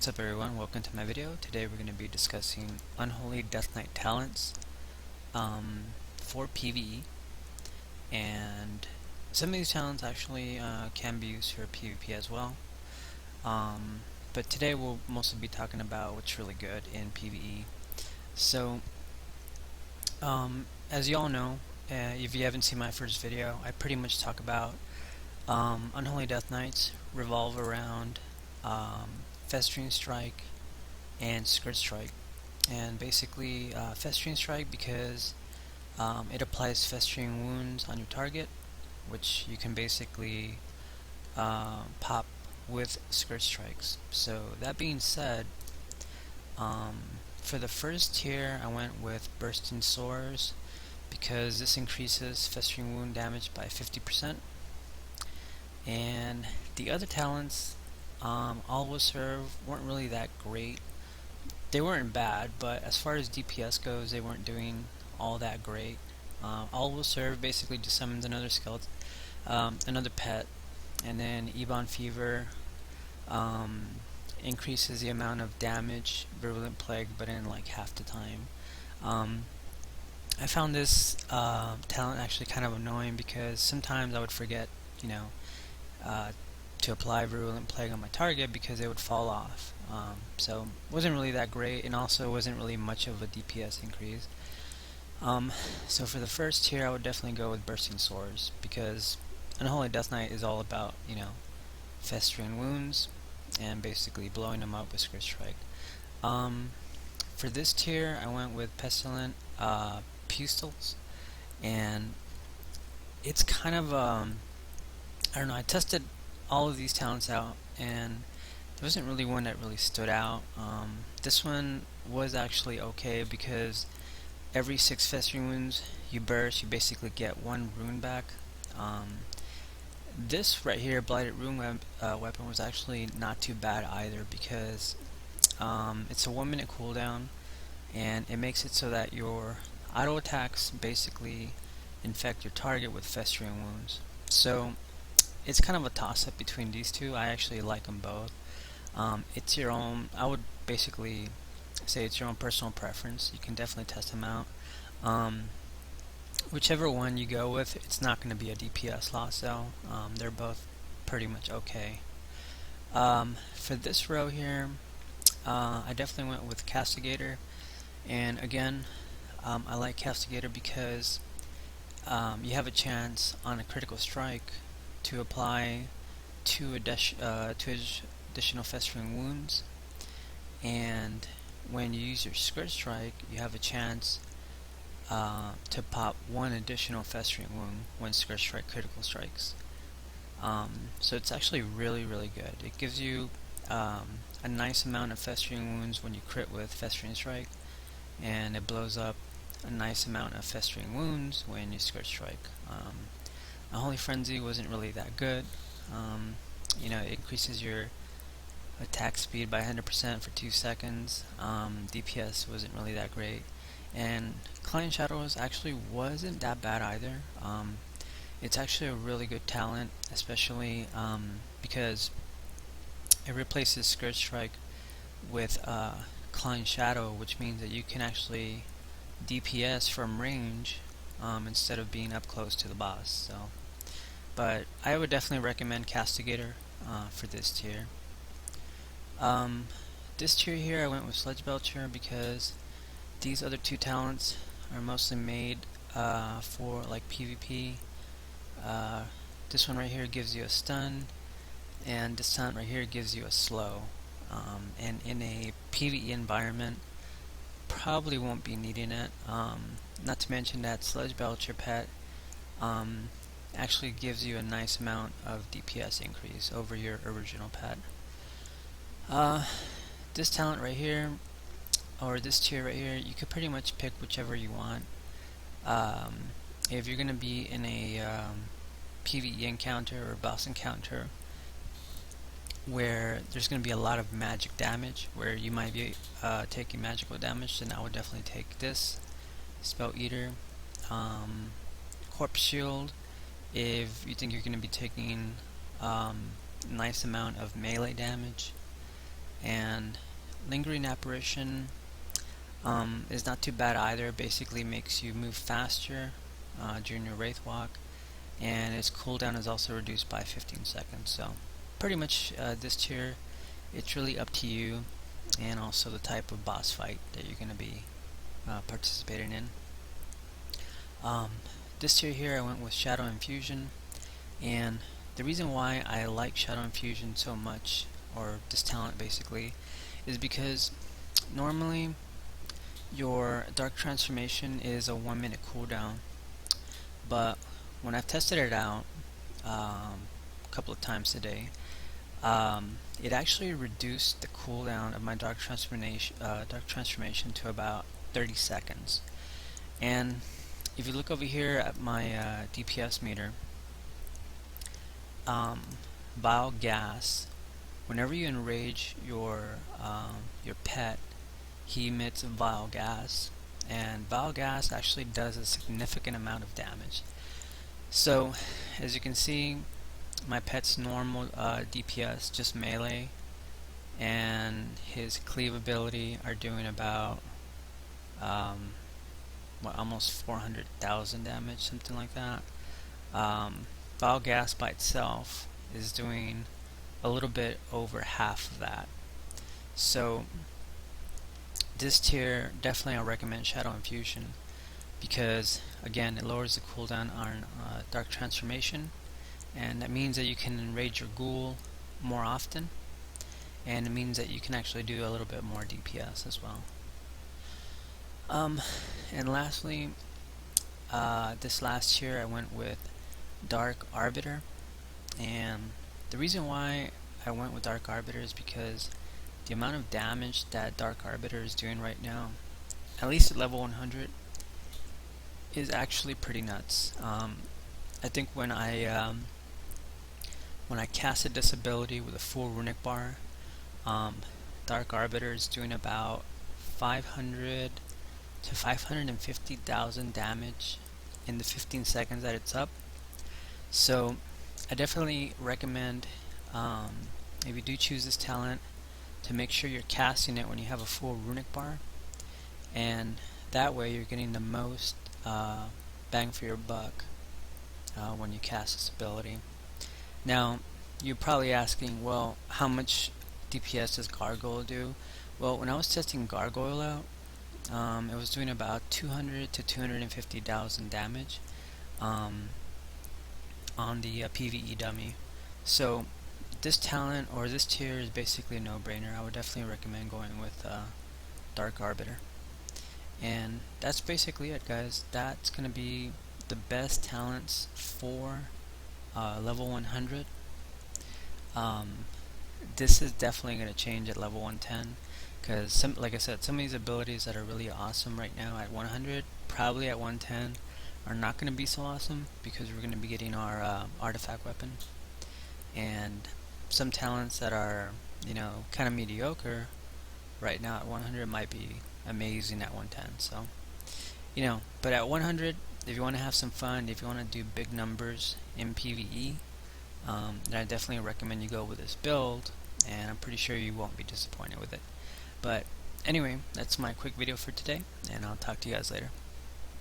What's up everyone, welcome to my video. Today we're going to be discussing Unholy Death Knight talents for PVE, and some of these talents actually can be used for PvP as well, but today we'll mostly be talking about what's really good in PvE. So as you all know, if you haven't seen my first video, I pretty much talk about Unholy Death Knights revolve around Festering Strike and Skirt Strike. And basically Festering Strike because it applies festering wounds on your target, which you can basically pop with Skirt Strikes. So that being said, for the first tier I went with Bursting Sores because this increases festering wound damage by 50%. And the other talents, all will serve, weren't really that great. They weren't bad, but as far as DPS goes, they weren't doing all that great. All will serve basically just summons another skeleton, another pet, and then Ebon Fever increases the amount of damage Virulent Plague, but in like half the time. I found this talent actually kind of annoying because sometimes I would forget, to apply Virulent Plague on my target because it would fall off. So it wasn't really that great, and also wasn't really much of a DPS increase. So for the first tier I would definitely go with Bursting Sores because Unholy Death Knight is all about, festering wounds and basically blowing them up with Skirt Strike. For this tier I went with Pestilent Pustules, and it's kind of I don't know, I tested all of these talents out and there wasn't really one that really stood out. This one was actually okay because every 6 festering wounds you burst, you basically get 1 rune back. This right here, Blighted Rune weapon, was actually not too bad either because it's a 1 minute cooldown and it makes it so that your auto attacks basically infect your target with festering wounds. So it's kind of a toss-up between these two. I actually like them both. It's your own, I would basically say it's your own personal preference. You can definitely test them out. Whichever one you go with, it's not going to be a DPS loss though. They're both pretty much okay. For this row here, I definitely went with Castigator, and again, I like Castigator because you have a chance on a critical strike to apply 2 additional festering wounds, and when you use your Skirt Strike you have a chance to pop 1 additional festering wound when Skirt Strike critical strikes. So it's actually really good. It gives you a nice amount of festering wounds when you crit with Festering Strike, and it blows up a nice amount of festering wounds when you Skirt Strike. Holy Frenzy wasn't really that good. It increases your attack speed by 100% for 2 seconds. DPS wasn't really that great, and Client Shadows actually wasn't that bad either. It's actually a really good talent, especially because it replaces Skirt Strike with Client Shadow, which means that you can actually DPS from range instead of being up close to the boss. But I would definitely recommend Castigator for this tier. This tier here I went with Sledge Belcher because these other 2 talents are mostly made for like PvP. This one right here gives you a stun, and this talent right here gives you a slow. And in a PvE environment, probably won't be needing it. Not to mention that Sledge Belcher pet actually gives you a nice amount of DPS increase over your original pet. This talent right here, or this tier right here, you could pretty much pick whichever you want. If you're going to be in a PvE encounter or boss encounter where there's going to be a lot of magic damage, where you might be taking magical damage, then I would definitely take this Spell Eater. Corpse Shield, if you think you're going to be taking nice amount of melee damage, And lingering apparition is not too bad either. Basically makes you move faster during your wraith walk, and its cooldown is also reduced by 15 seconds. So pretty much this tier, it's really up to you, and also the type of boss fight that you're going to be participating in. This tier here I went with Shadow Infusion, and the reason why I like Shadow Infusion so much, or this talent basically, is because normally your Dark Transformation is a 1-minute cooldown, but when I've tested it out a couple of times today, it actually reduced the cooldown of my Dark Transformation to about 30 seconds. And if you look over here at my DPS meter, Vile Gas, whenever you enrage your pet, he emits Vile Gas, and Vile Gas actually does a significant amount of damage. So as you can see, my pet's normal DPS, just melee, and his cleave ability are doing about almost 400,000 damage, something like that. Vile Gas by itself is doing a little bit over half of that. So this tier, definitely I recommend Shadow Infusion, because again, it lowers the cooldown on Dark Transformation, and that means that you can enrage your ghoul more often, and it means that you can actually do a little bit more DPS as well. And lastly, this last tier I went with Dark Arbiter, and the reason why I went with Dark Arbiter is because the amount of damage that Dark Arbiter is doing right now, at least at level 100, is actually pretty nuts. I think when I casted this ability with a full runic bar, Dark Arbiter is doing about 500 to 550,000 damage in the 15 seconds that it's up. So I definitely recommend, if you do choose this talent, to make sure you're casting it when you have a full runic bar, and that way you're getting the most bang for your buck when you cast this ability. Now you're probably asking, well, how much DPS does Gargoyle do? Well, when I was testing Gargoyle out, it was doing about 200 to 250,000 damage on the PVE dummy. So this talent, or this tier, is basically a no-brainer. I would definitely recommend going with Dark Arbiter. And that's basically it, guys. That's going to be the best talents for level 100. This is definitely going to change at level 110, because like I said, some of these abilities that are really awesome right now at 100, probably at 110 are not going to be so awesome, because we're going to be getting our artifact weapon, and some talents that are, you know, kind of mediocre right now at 100 might be amazing at 110. So, you know, but at 100, if you want to have some fun, if you want to do big numbers in PVE, then I definitely recommend you go with this build, and I'm pretty sure you won't be disappointed with it. But anyway, that's my quick video for today, and I'll talk to you guys later.